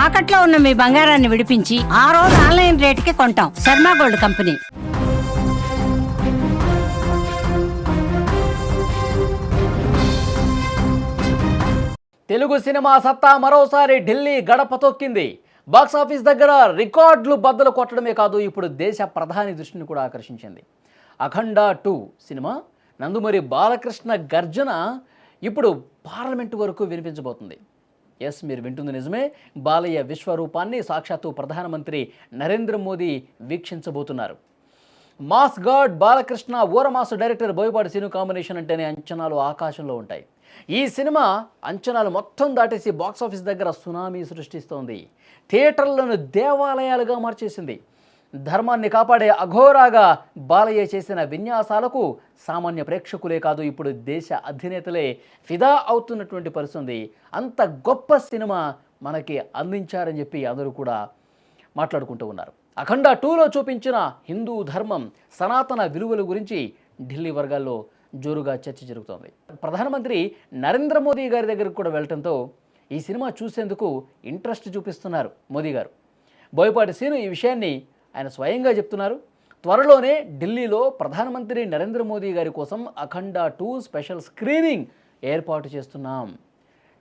తాకట్లో ఉన్న మీ బంగారాన్ని విడిపించి ఆ రోజు ఆన్లైన్ రేటుకి కొంటాం. Sharma gold company. Telugu cinema సత్తా మరోసారి ఢిల్లీ గడప తొక్కింది. బాక్సాఫీస్ దగ్గర రికార్డులు బద్దలు కొట్టడమే కాదు, ఇప్పుడు దేశ ప్రధాని దృష్టిని కూడా ఆకర్షించింది. అఖండ 2 సినిమా నందమూరి బాలకృష్ణ గర్జన ఇప్పుడు పార్లమెంటు వరకు వినిపించబోతుంది. ఎస్, మీరు వింటుంది నిజమే. బాలయ్య విశ్వరూపాన్ని సాక్షాత్తు ప్రధానమంత్రి నరేంద్ర మోదీ వీక్షించబోతున్నారు. మాస్ గాడ్ బాలకృష్ణ, ఊరమాసు డైరెక్టర్ బోయపాటి సీను కాంబినేషన్ అంటేనే అంచనాలు ఆకాశంలో ఉంటాయి. ఈ సినిమా అంచనాలు మొత్తం దాటేసి బాక్సాఫీస్ దగ్గర సునామీ సృష్టిస్తోంది. థియేటర్లను దేవాలయాలుగా మార్చేసింది. ధర్మాన్ని కాపాడే అఘోరాగా బాలయ్య చేసిన విన్యాసాలకు సామాన్య ప్రేక్షకులే కాదు, ఇప్పుడు దేశ అధినేతలే ఫిదా అవుతున్నటువంటి పరిస్థితి. అంత గొప్ప సినిమా మనకి అందించారని చెప్పి అందరూ కూడా మాట్లాడుకుంటూ ఉన్నారు. అఖండ 2లో చూపించిన హిందూ ధర్మం, సనాతన విలువల గురించి ఢిల్లీ వర్గాల్లో జోరుగా చర్చ జరుగుతోంది. ప్రధానమంత్రి నరేంద్ర మోదీ గారి దగ్గరకు కూడా వెళ్ళడంతో ఈ సినిమా చూసేందుకు ఇంట్రెస్ట్ చూపిస్తున్నారు మోదీ గారు. బోయపాటి సీను ఈ విషయాన్ని ఆయన స్వయంగా చెప్తున్నారు. త్వరలోనే ఢిల్లీలో ప్రధానమంత్రి నరేంద్ర మోదీ గారి కోసం అఖండ 2 స్పెషల్ స్క్రీనింగ్ ఏర్పాటు చేస్తున్నాం,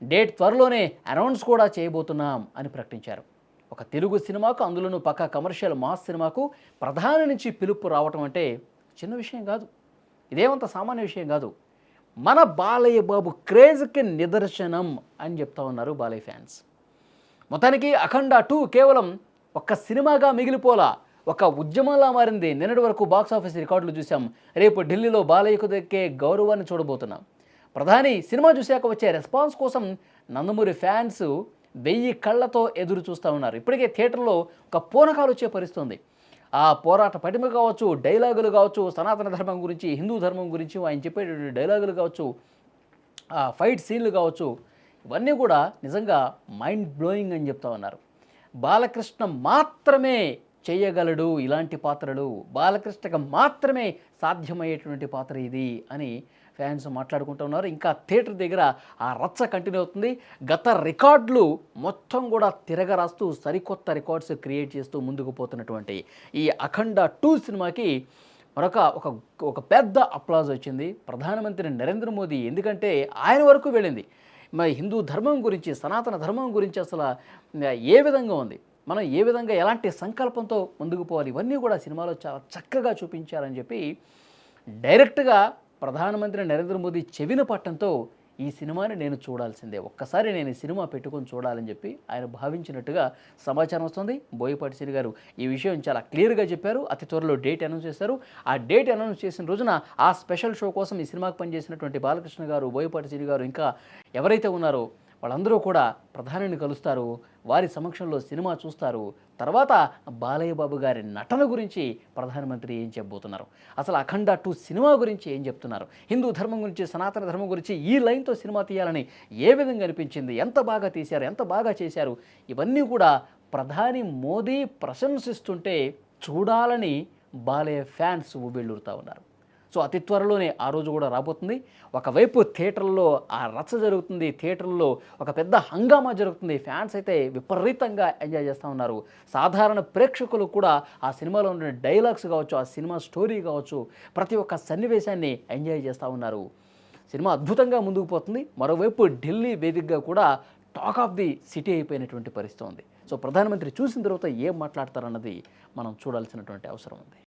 డేట్ త్వరలోనే అనౌన్స్ కూడా చేయబోతున్నాం అని ప్రకటించారు. ఒక తెలుగు సినిమాకు, అందులోనూ పక్కా కమర్షియల్ మాస్ సినిమాకు ప్రధాని నుంచి పిలుపు రావటం అంటే చిన్న విషయం కాదు. ఇదేమంత సామాన్య విషయం కాదు. మన బాలయ్య బాబు క్రేజ్కి నిదర్శనం అని చెప్తా ఉన్నారు బాలయ్య ఫ్యాన్స్. మొత్తానికి అఖండ 2 కేవలం ఒక్క సినిమాగా మిగిలిపోలా, ఒక ఉద్యమంలా మారింది. నిన్నటి వరకు బాక్సాఫీస్ రికార్డులు చూసాం. రేపు ఢిల్లీలో బాలయ్యకు దక్కే గౌరవాన్ని చూడబోతున్నాం. ప్రధాని సినిమా చూశాక వచ్చే రెస్పాన్స్ కోసం నందమూరి ఫ్యాన్స్ 1000 కళ్ళతో ఎదురు చూస్తూ ఉన్నారు. ఇప్పటికే థియేటర్లో ఒక పూనకాలు వచ్చే పరిస్థితుంది. ఆ పోరాట పటిమ కావచ్చు, డైలాగులు కావచ్చు, సనాతన ధర్మం గురించి, హిందూ ధర్మం గురించి ఆయన చెప్పేటువంటి డైలాగులు కావచ్చు, ఆ ఫైట్ సీన్లు కావచ్చు, ఇవన్నీ కూడా నిజంగా మైండ్ బ్లోయింగ్ అని చెప్తా ఉన్నారు. బాలకృష్ణ మాత్రమే చేయగలడు ఇలాంటి పాత్రలు, బాలకృష్ణకు మాత్రమే సాధ్యమయ్యేటువంటి పాత్ర ఇది అని ఫ్యాన్స్ మాట్లాడుకుంటున్నారు. ఇంకా థియేటర్ దగ్గర ఆ రచ్చ కంటిన్యూ అవుతుంది. గత రికార్డులు మొత్తం కూడా తిరగరాస్తూ సరికొత్త రికార్డ్స్ క్రియేట్ చేస్తూ ముందుకు పోతున్నటువంటి ఈ అఖండ 2 సినిమాకి ఒక పెద్ద అప్లాజ్ వచ్చింది ప్రధానమంత్రి నరేంద్ర మోదీ. ఎందుకంటే ఆయన వరకు వెళ్ళింది. మరి హిందూ ధర్మం గురించి, సనాతన ధర్మం గురించి అసలు ఏ విధంగా ఉంది, మనం ఏ విధంగా ఎలాంటి సంకల్పంతో ముందుకు పోవాలి, ఇవన్నీ కూడా సినిమాలో చాలా చక్కగా చూపించారని చెప్పి డైరెక్ట్గా ప్రధానమంత్రి నరేంద్ర మోదీ చెవిన పట్టడంతో ఈ సినిమాని నేను చూడాల్సిందే, ఒక్కసారి నేను ఈ సినిమా పెట్టుకొని చూడాలని చెప్పి ఆయన భావించినట్టుగా సమాచారం వస్తుంది. బోయపాటి సీను గారు ఈ విషయం చాలా క్లియర్గా చెప్పారు. అతి త్వరలో డేట్ అనౌన్స్ చేశారు. ఆ డేట్ అనౌన్స్ చేసిన రోజున ఆ స్పెషల్ షో కోసం ఈ సినిమాకి పనిచేసినటువంటి బాలకృష్ణ గారు, బోయపాటి సీను గారు, ఇంకా ఎవరైతే ఉన్నారో వాళ్ళందరూ కూడా ప్రధానిని కలుస్తారు. వారి సమక్షంలో సినిమా చూస్తారు. తర్వాత బాలయ్య బాబు గారి నటన గురించి ప్రధానమంత్రి ఏం చెప్పబోతున్నారు, అసలు అఖండ 2 సినిమా గురించి ఏం చెప్తున్నారు, హిందూ ధర్మం గురించి, సనాతన ధర్మం గురించి ఈ లైన్తో సినిమా తీయాలని ఏ విధంగా అనిపించింది, ఎంత బాగా తీశారు, ఎంత బాగా చేశారు, ఇవన్నీ కూడా ప్రధాని మోదీ ప్రశంసిస్తుంటే చూడాలని బాలయ్య ఫ్యాన్స్ ఉవ్విళ్ళూరుతూ ఉన్నారు. సో అతి త్వరలోనే ఆ రోజు కూడా రాబోతుంది. ఒకవైపు థియేటర్లో ఆ రచ్చ జరుగుతుంది, థియేటర్లో ఒక పెద్ద హంగామా జరుగుతుంది. ఫ్యాన్స్ అయితే విపరీతంగా ఎంజాయ్ చేస్తూ ఉన్నారు. సాధారణ ప్రేక్షకులు కూడా ఆ సినిమాలో ఉన్న డైలాగ్స్ కావచ్చు, ఆ సినిమా స్టోరీ కావచ్చు, ప్రతి ఒక్క సన్నివేశాన్ని ఎంజాయ్ చేస్తూ ఉన్నారు. సినిమా అద్భుతంగా ముందుకు పోతుంది. మరోవైపు ఢిల్లీ వేదికగా కూడా టాక్ ఆఫ్ ది సిటీ అయిపోయినటువంటి పరిస్థితి ఉంది. సో ప్రధానమంత్రి చూసిన తర్వాత ఏం మాట్లాడతారన్నది మనం చూడాల్సినటువంటి అవసరం ఉంది.